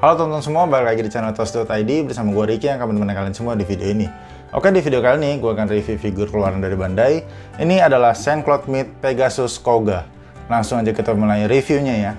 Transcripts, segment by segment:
Halo teman-teman semua, balik lagi di channel Toast.id bersama gue Ricky yang akan menemani kalian semua di video ini. Oke, di video kali ini gue akan review figur keluaran dari Bandai. Ini adalah Saint-Claude Myth Pegasus Koga. Langsung aja kita mulai reviewnya ya.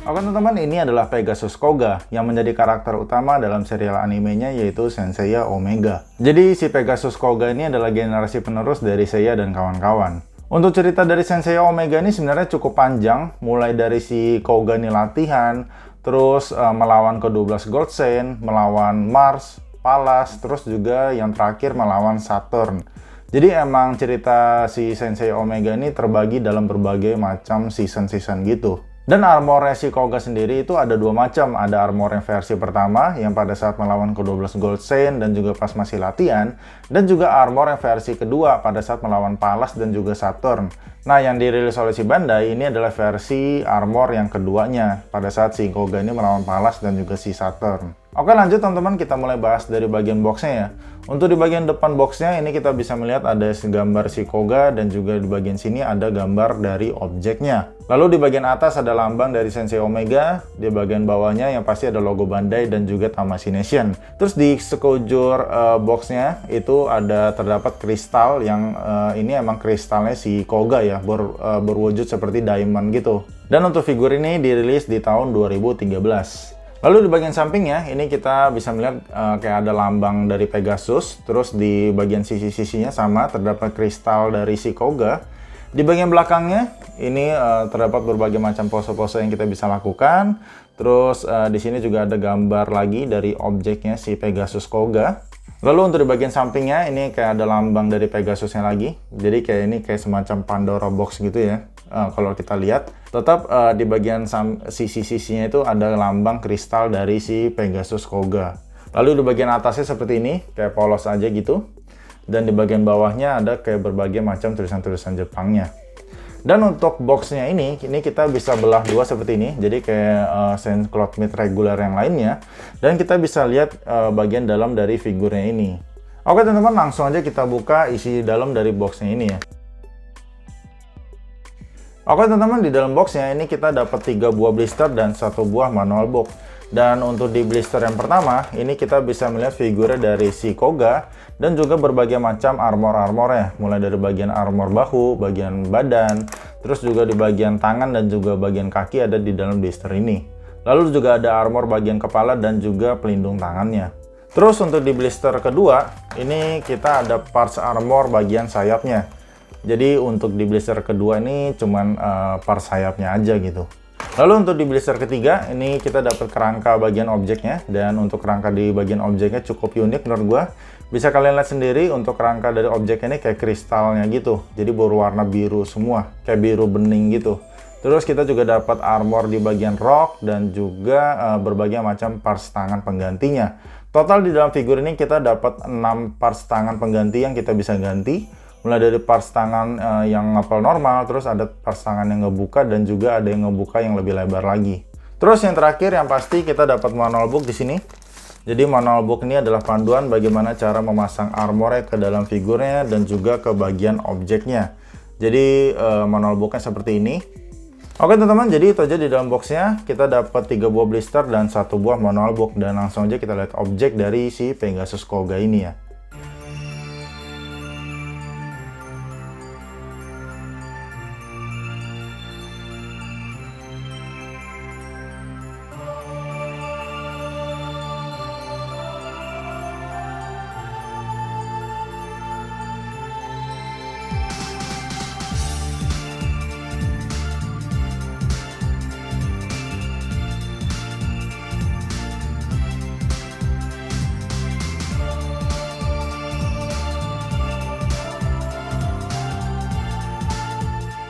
Oke teman-teman, ini adalah Pegasus Koga yang menjadi karakter utama dalam serial animenya yaitu Saint-Seiya Omega. Jadi si Pegasus Koga ini adalah generasi penerus dari Seiya dan kawan-kawan. Untuk cerita dari Saint-Seiya Omega ini sebenarnya cukup panjang, mulai dari si Koga ini latihan, terus melawan ke-12 Gold Saint, melawan Mars, Pallas, terus juga yang terakhir melawan Saturn. Jadi emang cerita si Saint-Seiya Omega ini terbagi dalam berbagai macam season-season gitu. Dan armornya si Koga sendiri itu ada dua macam. Ada armor yang versi pertama yang pada saat melawan ke-12 Gold Saint dan juga pas masih latihan. Dan juga armor yang versi kedua pada saat melawan Pallas dan juga Saturn. Nah, yang dirilis oleh si Bandai ini adalah versi armor yang keduanya pada saat si Koga ini melawan Pallas dan juga si Saturn. Oke, lanjut teman-teman, kita mulai bahas dari bagian boxnya ya. Untuk di bagian depan boxnya ini kita bisa melihat ada gambar si Koga dan juga di bagian sini ada gambar dari objeknya. Lalu di bagian atas ada lambang dari Saint-Seiya Omega, di bagian bawahnya yang pasti ada logo Bandai dan juga Tamashii Nation. Terus di sekujur boxnya itu terdapat kristal yang ini emang kristalnya si Koga ya, berwujud seperti diamond gitu. Dan untuk figur ini dirilis di tahun 2013. Lalu di bagian sampingnya ini kita bisa melihat kayak ada lambang dari Pegasus. Terus di bagian sisi-sisinya sama terdapat kristal dari si Koga. Di bagian belakangnya ini terdapat berbagai macam pose-pose yang kita bisa lakukan. Terus di sini juga ada gambar lagi dari objeknya si Pegasus Koga. Lalu untuk di bagian sampingnya ini kayak ada lambang dari Pegasusnya lagi. Jadi kayak ini kayak semacam Pandora box gitu ya. Kalau kita lihat tetap di bagian sisi-sisinya itu ada lambang kristal dari si Pegasus Koga. Lalu di bagian atasnya seperti ini kayak polos aja gitu. Dan di bagian bawahnya ada kayak berbagai macam tulisan-tulisan Jepangnya. Dan untuk boxnya ini kita bisa belah dua seperti ini. Jadi kayak Saint-Claude Myth reguler yang lainnya. Dan kita bisa lihat bagian dalam dari figurnya ini. Oke teman-teman, langsung aja kita buka isi dalam dari boxnya ini ya. Oke teman-teman, di dalam boxnya ini kita dapat 3 buah blister dan 1 buah manual book. Dan untuk di blister yang pertama, ini kita bisa melihat figurnya dari si Koga dan juga berbagai macam armor-armornya. Mulai dari bagian armor bahu, bagian badan, terus juga di bagian tangan dan juga bagian kaki ada di dalam blister ini. Lalu juga ada armor bagian kepala dan juga pelindung tangannya. Terus untuk di blister kedua, ini kita ada parts armor bagian sayapnya. Jadi untuk di blister kedua ini cuman parts sayapnya aja gitu. Lalu untuk di blister ketiga ini kita dapat kerangka bagian objeknya. Dan untuk kerangka di bagian objeknya cukup unik menurut gua. Bisa kalian lihat sendiri untuk kerangka dari objek ini kayak kristalnya gitu. Jadi berwarna biru semua, kayak biru bening gitu. Terus kita juga dapat armor di bagian rok dan juga berbagai macam parts tangan penggantinya. Total di dalam figur ini kita dapat 6 parts tangan pengganti yang kita bisa ganti. Mulai dari parts tangan yang ngepel normal, terus ada parts tangan yang ngebuka dan juga ada yang ngebuka yang lebih lebar lagi. Terus yang terakhir yang pasti kita dapat manual book di sini. Jadi manual book ini adalah panduan bagaimana cara memasang armornya ke dalam figurnya dan juga ke bagian objeknya. Jadi manual booknya seperti ini. Oke teman-teman, jadi itu aja di dalam boxnya. Kita dapat 3 buah blister dan 1 buah manual book. Dan langsung aja kita lihat objek dari si Pegasus Koga ini ya.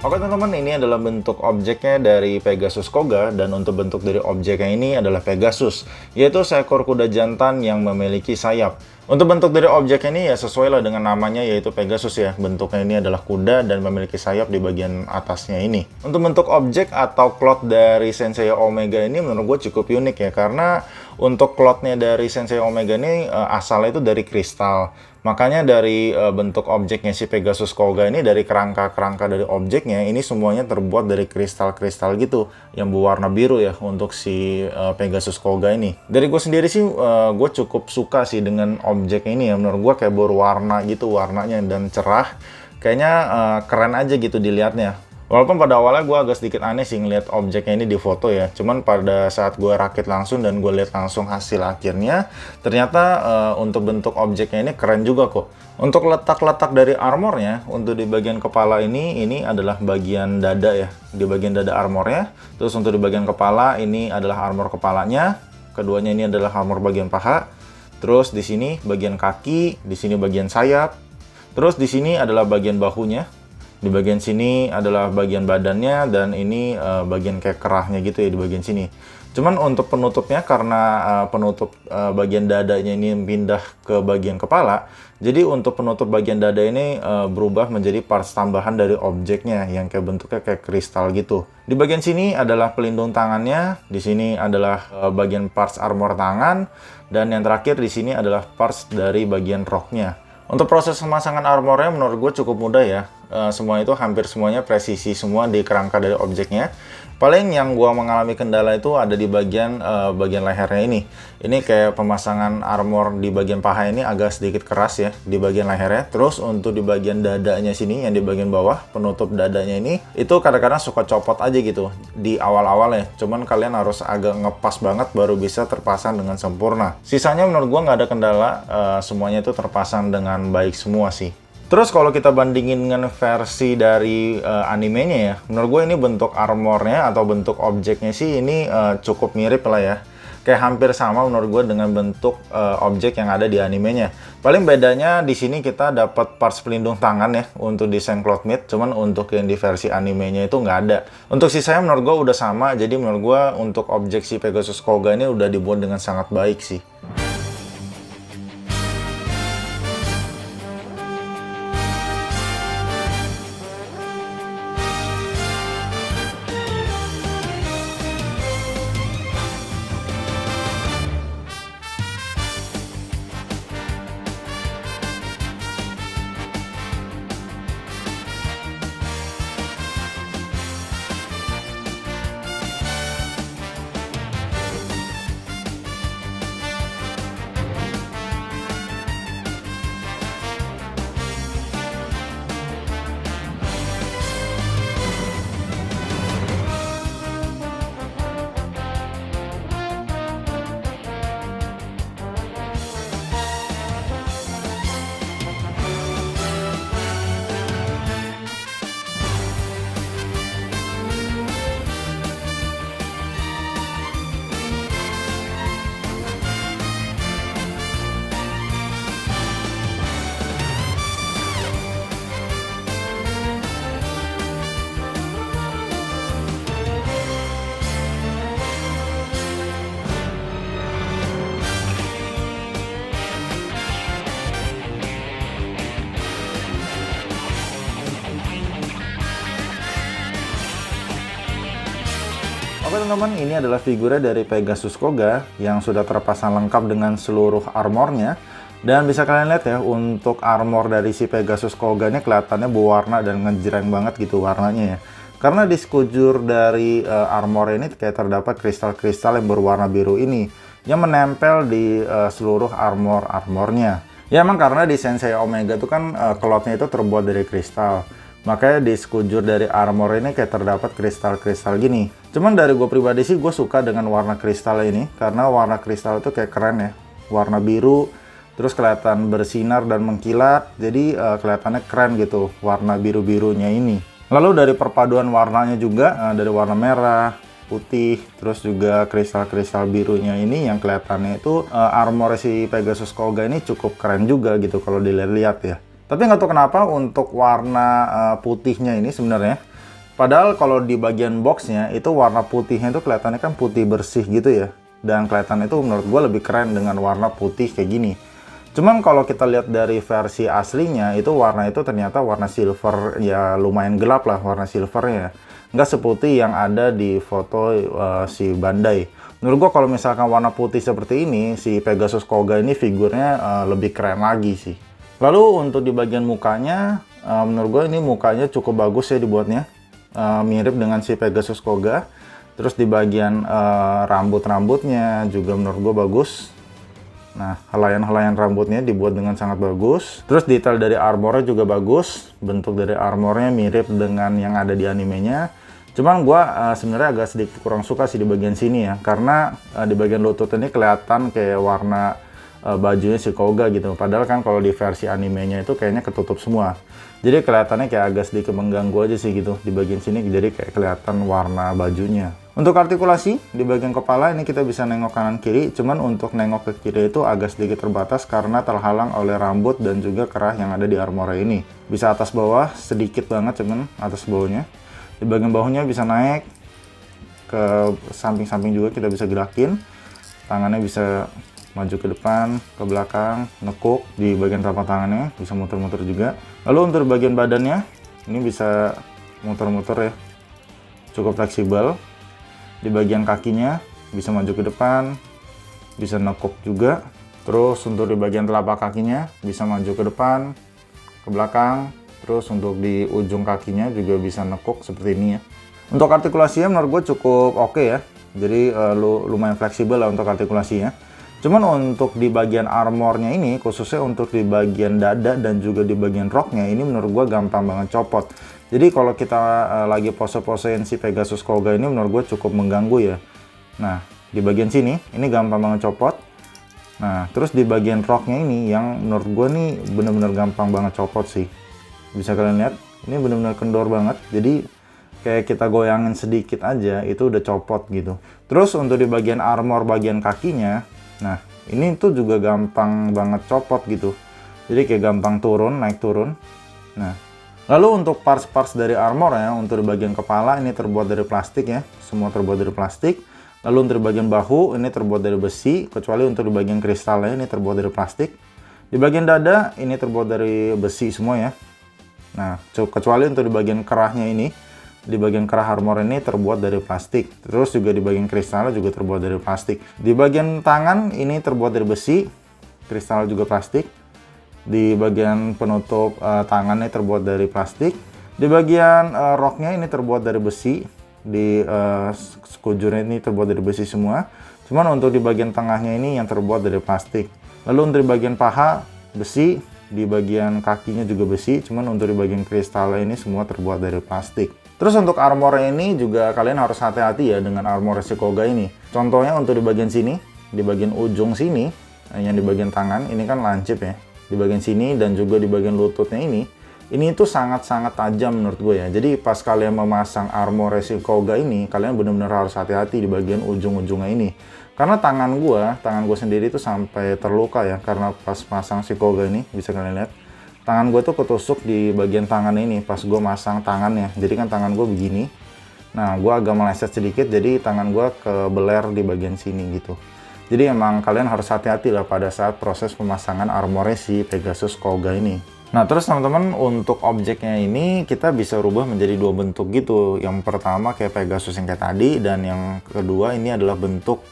Oke teman-teman, ini adalah bentuk objeknya dari Pegasus Koga, dan untuk bentuk dari objeknya ini adalah Pegasus, yaitu seekor kuda jantan yang memiliki sayap. Untuk bentuk dari objek ini ya sesuai lah dengan namanya, yaitu Pegasus ya. Bentuknya ini adalah kuda dan memiliki sayap di bagian atasnya ini. Untuk bentuk objek atau cloth dari Senseiya Omega ini menurut gue cukup unik ya, karena untuk clothnya dari Senseiya Omega ini asalnya itu dari kristal. Makanya dari bentuk objeknya si Pegasus Koga ini, dari kerangka-kerangka dari objeknya ini semuanya terbuat dari kristal-kristal gitu yang berwarna biru ya untuk si Pegasus Koga ini. Dari gue sendiri sih gue cukup suka sih dengan objek ini ya. Menurut gue kayak berwarna gitu warnanya dan cerah. Kayaknya keren aja gitu dilihatnya. Walaupun pada awalnya gue agak sedikit aneh sih ngeliat objeknya ini di foto ya. Cuman pada saat gue rakit langsung dan gue lihat langsung hasil akhirnya, ternyata untuk bentuk objeknya ini keren juga kok. Untuk letak-letak dari armornya, untuk di bagian kepala ini adalah bagian dada ya. Di bagian dada armornya. Terus untuk di bagian kepala ini adalah armor kepalanya. Keduanya ini adalah armor bagian paha. Terus di sini bagian kaki, di sini bagian sayap. Terus di sini adalah bagian bahunya. Di bagian sini adalah bagian badannya, dan ini bagian kayak kerahnya gitu ya di bagian sini. Cuman untuk penutupnya, karena penutup bagian dadanya ini pindah ke bagian kepala, jadi untuk penutup bagian dada ini berubah menjadi parts tambahan dari objeknya yang kayak bentuknya kayak kristal gitu. Di bagian sini adalah pelindung tangannya, di sini adalah bagian parts armor tangan, dan yang terakhir di sini adalah parts dari bagian roknya. Untuk proses pemasangan armornya menurut gue cukup mudah ya. Semua itu hampir semuanya presisi semua di kerangka dari objeknya. Paling yang gue mengalami kendala itu ada di bagian lehernya ini. Ini kayak pemasangan armor di bagian paha ini agak sedikit keras ya di bagian lehernya. Terus untuk di bagian dadanya sini yang di bagian bawah penutup dadanya ini itu kadang-kadang suka copot aja gitu di awal-awal ya. Cuman kalian harus agak ngepas banget baru bisa terpasang dengan sempurna. Sisanya menurut gue nggak ada kendala, semuanya itu terpasang dengan baik semua sih. Terus kalau kita bandingin dengan versi dari animenya ya, menurut gue ini bentuk armornya atau bentuk objeknya sih ini cukup mirip lah ya. Kayak hampir sama menurut gue dengan bentuk objek yang ada di animenya. Paling bedanya di sini kita dapat parts pelindung tangan ya untuk desain cloth meat, cuman untuk yang di versi animenya itu nggak ada. Untuk sisanya menurut gue udah sama, jadi menurut gue untuk objek si Pegasus Koga ini udah dibuat dengan sangat baik sih. Oke teman-teman, ini adalah figurnya dari Pegasus Koga yang sudah terpasang lengkap dengan seluruh armornya. Dan bisa kalian lihat ya, untuk armor dari si Pegasus Koga ini kelihatannya berwarna dan ngejreng banget gitu warnanya ya. Karena di sekujur dari armor ini kayak terdapat kristal-kristal yang berwarna biru ini yang menempel di seluruh armornya. Ya emang karena di Senseiya Omega itu kan clothnya itu terbuat dari kristal. Makanya di sekujur dari armor ini kayak terdapat kristal-kristal gini. Cuman dari gue pribadi sih gue suka dengan warna kristal ini. Karena warna kristal itu kayak keren ya. Warna biru, terus kelihatan bersinar dan mengkilat. Jadi kelihatannya keren gitu warna biru-birunya ini. Lalu dari perpaduan warnanya juga, dari warna merah, putih, terus juga kristal-kristal birunya ini yang kelihatannya itu armor si Pegasus Koga ini cukup keren juga gitu kalau dilihat-lihat ya. Tapi nggak tahu kenapa untuk warna putihnya ini sebenarnya Padahal kalau di bagian boxnya itu warna putihnya itu kelihatannya kan putih bersih gitu ya. Dan kelihatan itu menurut gue lebih keren dengan warna putih kayak gini. Cuman kalau kita lihat dari versi aslinya itu warna itu ternyata warna silver, ya lumayan gelap lah warna silvernya. Nggak seputih yang ada di foto si Bandai. Menurut gue kalau misalkan warna putih seperti ini, si Pegasus Koga ini figurnya lebih keren lagi sih. Lalu untuk di bagian mukanya, menurut gue ini mukanya cukup bagus ya dibuatnya. Mirip dengan si Pegasus Koga. Terus di bagian rambut-rambutnya juga menurut gue bagus. Nah, helaian-helaian rambutnya dibuat dengan sangat bagus. Terus detail dari armornya juga bagus. Bentuk dari armornya mirip dengan yang ada di animenya. Cuman gue sebenarnya agak sedikit kurang suka sih di bagian sini ya. Karena di bagian lutut ini kelihatan kayak warna bajunya si Koga gitu. Padahal kan kalau di versi animenya itu kayaknya ketutup semua. Jadi kelihatannya kayak agak sedikit mengganggu aja sih gitu di bagian sini, jadi kayak kelihatan warna bajunya. Untuk artikulasi di bagian kepala ini kita bisa nengok kanan kiri, cuman untuk nengok ke kiri itu agak sedikit terbatas karena terhalang oleh rambut dan juga kerah yang ada di armor ini. Bisa atas bawah sedikit banget, cuman atas bawahnya. Di bagian bahunya bisa naik ke samping-samping juga kita bisa gerakin. Tangannya bisa maju ke depan, ke belakang, nekuk di bagian telapak tangannya, bisa muter-muter juga. Lalu untuk bagian badannya, ini bisa muter-muter ya, cukup fleksibel. Di bagian kakinya, bisa maju ke depan, bisa nekuk juga. Terus untuk di bagian telapak kakinya, bisa maju ke depan, ke belakang. Terus untuk di ujung kakinya juga bisa nekuk seperti ini ya. Untuk artikulasinya menurut gue cukup oke ya, jadi lumayan fleksibel lah untuk artikulasinya. Cuman untuk di bagian armornya ini, khususnya untuk di bagian dada dan juga di bagian roknya, ini menurut gue gampang banget copot. Jadi kalau kita lagi pose-posein si Pegasus Koga ini menurut gue cukup mengganggu ya. Nah, di bagian sini, ini gampang banget copot. Nah, terus di bagian roknya ini yang menurut gue nih bener-bener gampang banget copot sih. Bisa kalian lihat, ini bener-bener kendor banget. Jadi kayak kita goyangin sedikit aja, itu udah copot gitu. Terus untuk di bagian armor bagian kakinya, nah, ini tuh juga gampang banget copot gitu. Jadi kayak gampang turun, naik turun. Nah, lalu untuk parts-parts dari armor ya, untuk di bagian kepala ini terbuat dari plastik ya. Semua terbuat dari plastik. Lalu untuk di bagian bahu ini terbuat dari besi, kecuali untuk di bagian kristalnya ini terbuat dari plastik. Di bagian dada ini terbuat dari besi semua ya. Nah, kecuali untuk di bagian kerahnya ini. Di bagian kerah armor ini terbuat dari plastik. Terus juga di bagian kristal juga terbuat dari plastik. Di bagian tangan ini terbuat dari besi, kristal juga plastik. Di bagian penutup tangannya terbuat dari plastik. Di bagian roknya ini terbuat dari besi. Di sekujurnya ini terbuat dari besi semua. Cuman untuk di bagian tengahnya ini yang terbuat dari plastik. Lalu untuk di bagian paha besi, di bagian kakinya juga besi. Cuman untuk di bagian kristalnya ini semua terbuat dari plastik. Terus untuk armor ini juga kalian harus hati-hati ya dengan armor si Koga ini. Contohnya untuk di bagian sini, di bagian ujung sini, yang di bagian tangan, ini kan lancip ya. Di bagian sini dan juga di bagian lututnya ini itu sangat-sangat tajam menurut gue ya. Jadi pas kalian memasang armor si Koga ini, kalian benar-benar harus hati-hati di bagian ujung-ujungnya ini. Karena tangan gue sendiri itu sampai terluka ya, karena pas pasang si Koga ini, bisa kalian lihat. Tangan gue tuh ketusuk di bagian tangan ini pas gue masang tangannya. Jadi kan tangan gue begini. Nah, gue agak meleset sedikit, jadi tangan gue kebeler di bagian sini gitu. Jadi emang kalian harus hati-hati lah pada saat proses pemasangan armornya si Pegasus Koga ini. Nah, terus teman-teman untuk objeknya ini kita bisa rubah menjadi dua bentuk gitu. Yang pertama kayak Pegasus yang kayak tadi, dan yang kedua ini adalah bentuk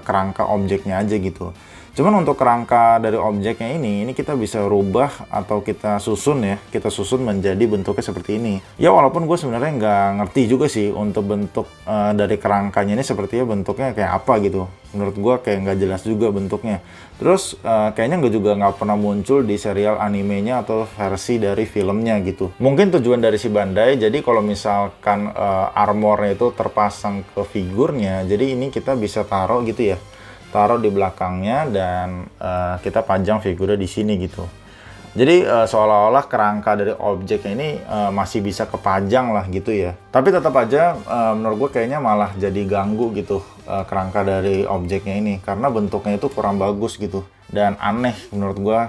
kerangka objeknya aja gitu. Cuman untuk kerangka dari objeknya ini kita bisa rubah atau kita susun ya. Kita susun menjadi bentuknya seperti ini. Ya walaupun gue sebenarnya nggak ngerti juga sih untuk bentuk dari kerangkanya ini sepertinya bentuknya kayak apa gitu. Menurut gue kayak nggak jelas juga bentuknya. Terus kayaknya nggak pernah muncul di serial animenya atau versi dari filmnya gitu. Mungkin tujuan dari si Bandai, jadi kalau misalkan armornya itu terpasang ke figurnya, jadi ini kita bisa taruh gitu ya. Taruh di belakangnya dan kita pajang figurnya di sini gitu. Jadi seolah-olah kerangka dari objeknya ini masih bisa kepajang lah gitu ya. Tapi tetap aja menurut gue kayaknya malah jadi ganggu gitu kerangka dari objeknya ini. Karena bentuknya itu kurang bagus gitu. Dan aneh menurut gue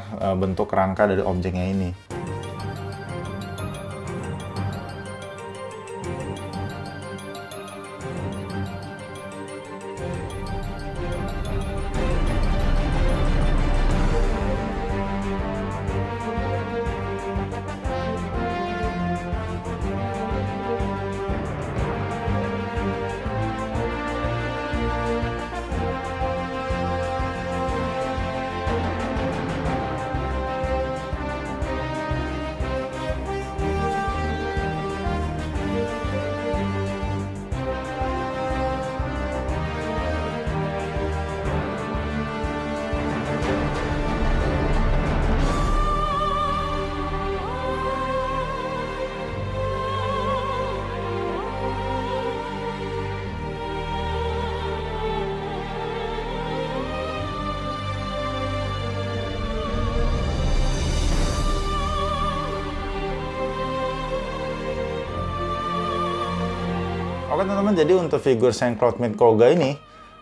bentuk kerangka dari objeknya ini. Oke teman-teman, jadi untuk figur Saint Cloudmate Koga ini,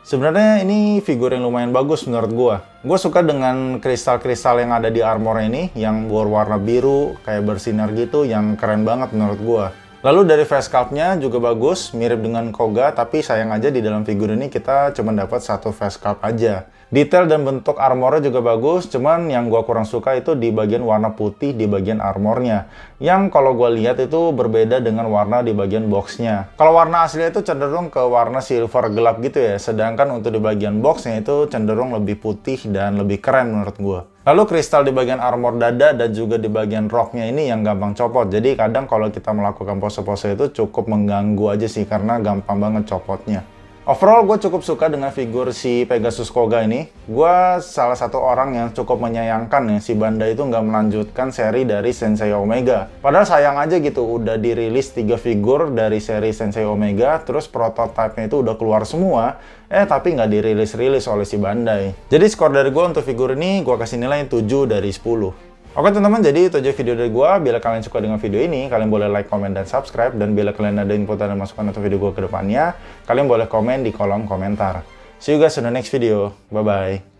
sebenarnya ini figur yang lumayan bagus menurut gua. Gua suka dengan kristal-kristal yang ada di armor ini, yang berwarna biru, kayak bersinar gitu, yang keren banget menurut gua. Lalu dari face sculpt-nya juga bagus, mirip dengan Koga, tapi sayang aja di dalam figur ini kita cuma dapat satu face sculpt aja. Detail dan bentuk armornya juga bagus, cuman yang gua kurang suka itu di bagian warna putih di bagian armornya. Yang kalau gua lihat itu berbeda dengan warna di bagian boxnya. Kalau warna aslinya itu cenderung ke warna silver gelap gitu ya, sedangkan untuk di bagian boxnya itu cenderung lebih putih dan lebih keren menurut gua. Lalu kristal di bagian armor dada dan juga di bagian roknya ini yang gampang copot. Jadi kadang kalau kita melakukan pose-pose itu cukup mengganggu aja sih karena gampang banget copotnya. Overall, gue cukup suka dengan figur si Pegasus Koga ini. Gue salah satu orang yang cukup menyayangkan ya, si Bandai itu nggak melanjutkan seri dari Sensei Omega. Padahal sayang aja gitu, udah dirilis 3 figur dari seri Sensei Omega, terus prototipenya itu udah keluar semua, tapi nggak dirilis-rilis oleh si Bandai. Jadi skor dari gue untuk figur ini, gue kasih nilai 7 dari 10. Oke teman-teman, jadi itu aja video dari gue. Bila kalian suka dengan video ini, kalian boleh like, comment, dan subscribe. Dan bila kalian ada info dan masukan untuk video gue ke depannya, kalian boleh komen di kolom komentar. See you guys in the next video. Bye-bye.